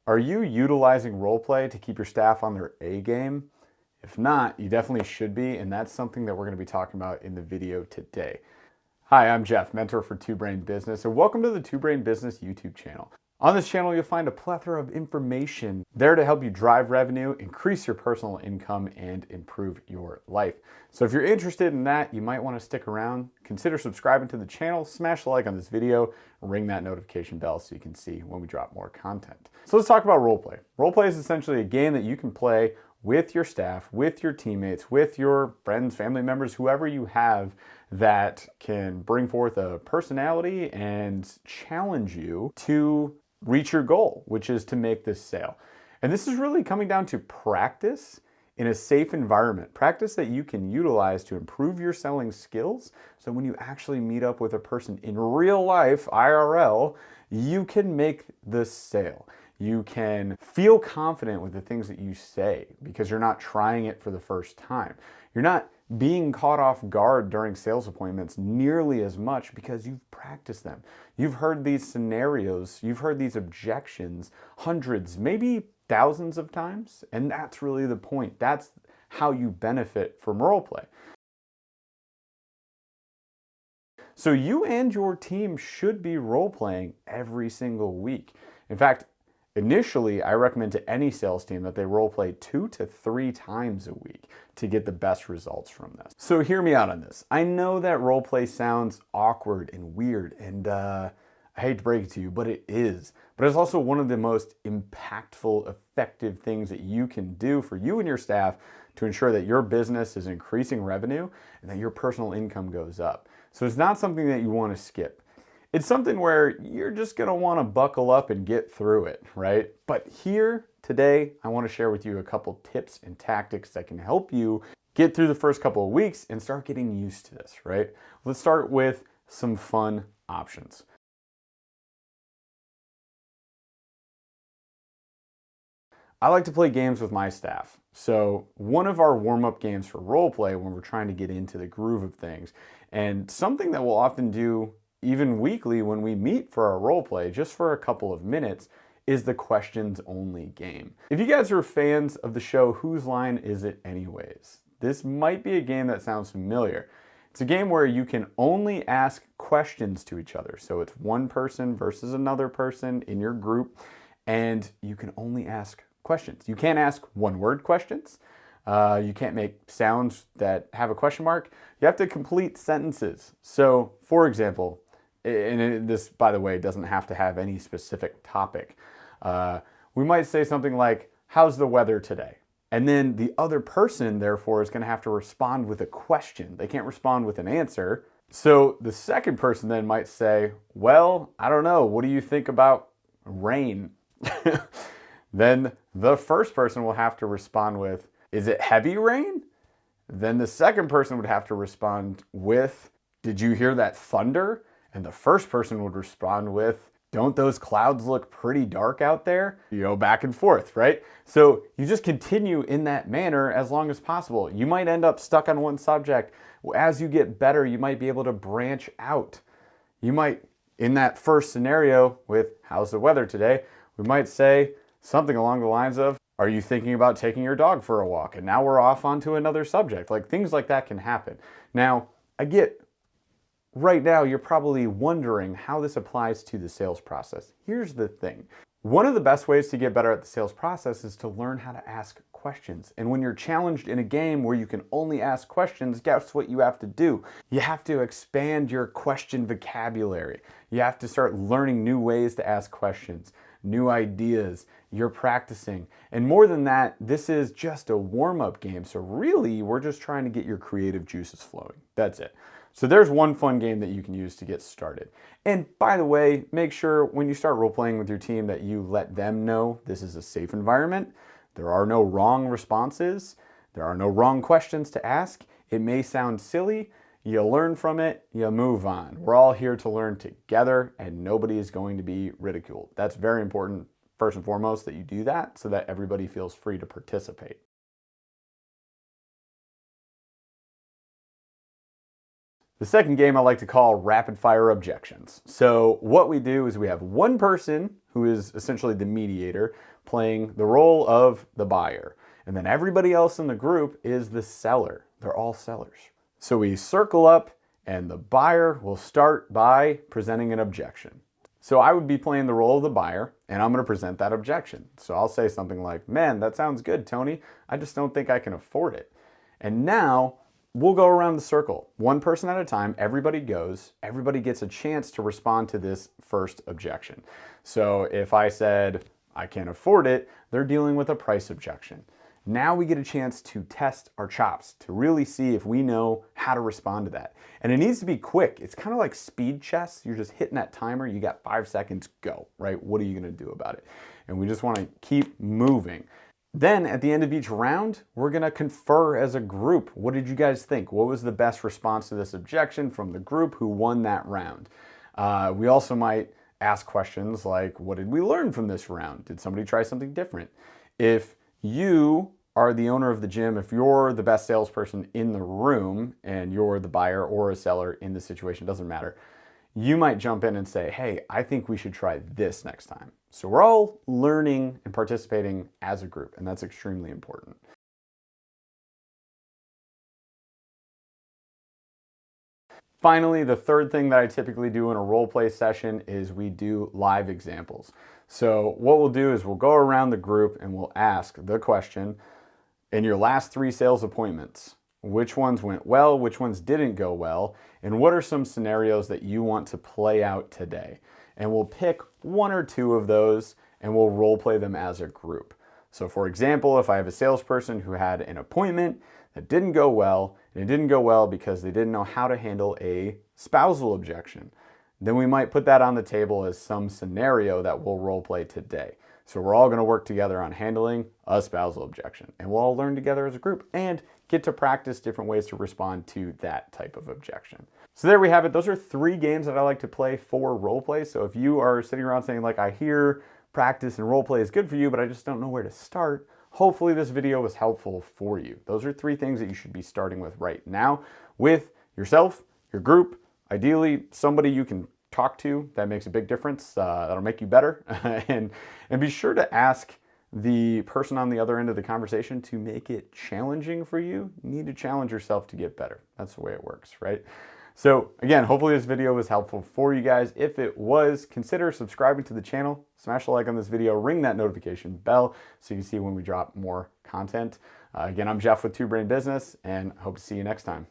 Are you utilizing role play to keep your staff on their A game? If not, you definitely should be, and that's something that we're going to be talking about in the video today. Hi, I'm Jeff, mentor for Two Brain Business, and welcome to the Two Brain Business YouTube channel. On this channel, you'll find a plethora of information there to help you drive revenue, increase your personal income, and improve your life. So if you're interested in that, you might want to stick around. Consider subscribing to the channel, smash the like on this video, ring that notification bell so you can see when we drop more content. So let's talk about roleplay. Roleplay is essentially a game that you can play with your staff, with your teammates, with your friends, family members, whoever you have that can bring forth a personality and challenge you to reach your goal, which is to make this sale. And this is really coming down to practice in a safe environment, practice that you can utilize to improve your selling skills. So when you actually meet up with a person in real life, IRL, you can make the sale. You can feel confident with the things that you say because you're not trying it for the first time. You're not being caught off guard during sales appointments nearly as much because you've practiced them. You've heard these scenarios, you've heard these objections hundreds, maybe thousands of times, and that's really the point. That's how you benefit from role play. So you and your team should be role playing every single week. In fact, initially, I recommend to any sales team that they role play 2 to 3 times a week to get the best results from this. So hear me out on this. I know that role play sounds awkward and weird, and I hate to break it to you, but it is. But it's also one of the most impactful, effective things that you can do for you and your staff to ensure that your business is increasing revenue and that your personal income goes up. So it's not something that you want to skip. It's something where you're just going to want to buckle up and get through it, right? But here today, I want to share with you a couple tips and tactics that can help you get through the first couple of weeks and start getting used to this, right? Let's start with some fun options. I like to play games with my staff. So one of our warm-up games for role play when we're trying to get into the groove of things, and something that we'll often do even weekly when we meet for our role play, just for a couple of minutes, is the questions only game. If you guys are fans of the show Whose Line Is It Anyways? This might be a game that sounds familiar. It's a game where you can only ask questions to each other. So it's one person versus another person in your group, and you can only ask questions. You can't ask one-word questions. You can't make sounds that have a question mark. You have to complete sentences. So, for example, and this, by the way, doesn't have to have any specific topic. We might say something like, how's the weather today? And then the other person, therefore, is going to have to respond with a question. They can't respond with an answer. So the second person then might say, well, I don't know. What do you think about rain? Then the first person will have to respond with, is it heavy rain? Then the second person would have to respond with, did you hear that thunder? And the first person would respond with, don't those clouds look pretty dark out there? You know, back and forth, right? So you just continue in that manner as long as possible. You might end up stuck on one subject. As you get better, you might be able to branch out. You might, in that first scenario with how's the weather today, we might say something along the lines of, are you thinking about taking your dog for a walk? And now we're off onto another subject. Like, things like that can happen. Now, I get right now you're probably wondering how this applies to the sales process. Here's the thing. One of the best ways to get better at the sales process is to learn how to ask questions. And when you're challenged in a game where you can only ask questions, guess what you have to do? You have to expand your question vocabulary. You have to start learning new ways to ask questions, new ideas. You're practicing. And more than that, this is just a warm-up game. So really, we're just trying to get your creative juices flowing. That's it. So there's one fun game that you can use to get started. And by the way, make sure when you start role-playing with your team that you let them know this is a safe environment. There are no wrong responses. There are no wrong questions to ask. It may sound silly. You learn from it, you move on. We're all here to learn together, and nobody is going to be ridiculed. That's very important, first and foremost, that you do that so that everybody feels free to participate. The second game I like to call rapid fire objections. So what we do is we have one person who is essentially the mediator playing the role of the buyer. And then everybody else in the group is the seller. They're all sellers. So we circle up and the buyer will start by presenting an objection. So I would be playing the role of the buyer and I'm going to present that objection. So I'll say something like, man, that sounds good, Tony. I just don't think I can afford it. And now we'll go around the circle, one person at a time. Everybody goes, everybody gets a chance to respond to this first objection. So if I said, I can't afford it, they're dealing with a price objection. Now we get a chance to test our chops, to really see if we know how to respond to that. And it needs to be quick. It's kind of like speed chess. You're just hitting that timer. You got 5 seconds, go, right? What are you going to do about it? And we just want to keep moving. Then at the end of each round, we're going to confer as a group. What did you guys think? What was the best response to this objection from the group who won that round? We also might ask questions like, what did we learn from this round? Did somebody try something different? If you are the owner of the gym, if you're the best salesperson in the room and you're the buyer or a seller in the situation, doesn't matter, you might jump in and say, hey, I think we should try this next time. So we're all learning and participating as a group, and that's extremely important. Finally, the third thing that I typically do in a role play session is we do live examples. So what we'll do is we'll go around the group and we'll ask the question, in your last 3 sales appointments, which ones went well, which ones didn't go well, and what are some scenarios that you want to play out today? And we'll pick 1 or 2 of those and we'll role play them as a group. So for example, if I have a salesperson who had an appointment that didn't go well, and it didn't go well because they didn't know how to handle a spousal objection, then we might put that on the table as some scenario that we'll role play today. So we're all going to work together on handling a spousal objection, and we'll all learn together as a group and get to practice different ways to respond to that type of objection. So there we have it. Those are 3 games that I like to play for role play. So if you are sitting around saying like, I hear practice and role play is good for you, but I just don't know where to start, hopefully this video was helpful for you. Those are 3 things that you should be starting with right now with yourself, your group, ideally somebody you can talk to that makes a big difference, that'll make you better. and be sure to ask the person on the other end of the conversation to make it challenging for you. You need to challenge yourself to get better. That's the way it works, right? So again, hopefully this video was helpful for you guys. If it was, consider subscribing to the channel, smash a like on this video, ring that notification bell so you can see when we drop more content. Again, I'm Jeff with Two Brain Business and hope to see you next time.